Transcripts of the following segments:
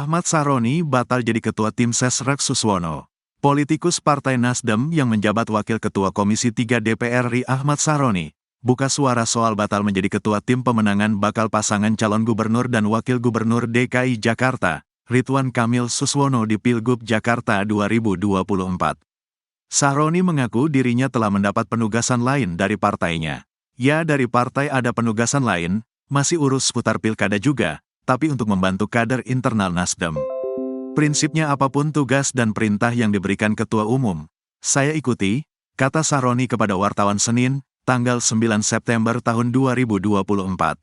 Ahmad Saroni batal jadi Ketua Tim Ses Rex Suswono. Politikus Partai Nasdem yang menjabat Wakil Ketua Komisi 3 DPR RI Ahmad Saroni, buka suara soal batal menjadi Ketua Tim Pemenangan bakal pasangan calon gubernur dan wakil gubernur DKI Jakarta, Ridwan Kamil Suswono di Pilgub Jakarta 2024. Saroni mengaku dirinya telah mendapat penugasan lain dari partainya. Ya, dari partai ada penugasan lain, masih urus seputar pilkada juga, tapi untuk membantu kader internal Nasdem. Prinsipnya apapun tugas dan perintah yang diberikan Ketua Umum, saya ikuti, kata Saroni kepada wartawan Senin, tanggal 9 September tahun 2024.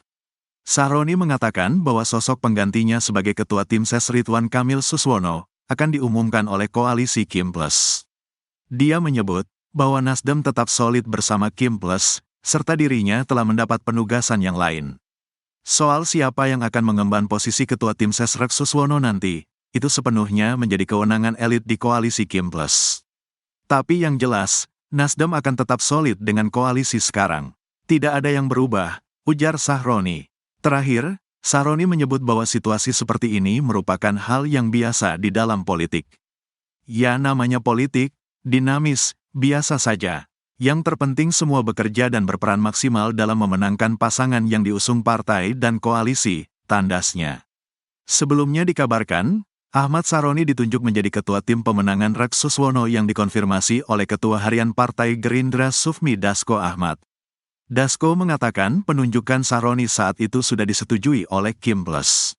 Saroni mengatakan bahwa sosok penggantinya sebagai Ketua Tim Ses Ridwan Kamil Suswono akan diumumkan oleh koalisi Kim Plus. Dia menyebut bahwa Nasdem tetap solid bersama Kim Plus, serta dirinya telah mendapat penugasan yang lain. Soal siapa yang akan mengemban posisi Ketua Tim Ses Rex Suswono nanti, itu sepenuhnya menjadi kewenangan elit di koalisi Kim Plus. Tapi yang jelas, Nasdem akan tetap solid dengan koalisi sekarang. Tidak ada yang berubah, ujar Saroni. Terakhir, Saroni menyebut bahwa situasi seperti ini merupakan hal yang biasa di dalam politik. Ya, namanya politik, dinamis, biasa saja. Yang terpenting semua bekerja dan berperan maksimal dalam memenangkan pasangan yang diusung partai dan koalisi, tandasnya. Sebelumnya dikabarkan, Ahmad Saroni ditunjuk menjadi Ketua Tim Pemenangan Rex Suswono yang dikonfirmasi oleh Ketua Harian Partai Gerindra Sufmi Dasko Ahmad. Dasko mengatakan penunjukan Saroni saat itu sudah disetujui oleh Kim Plus.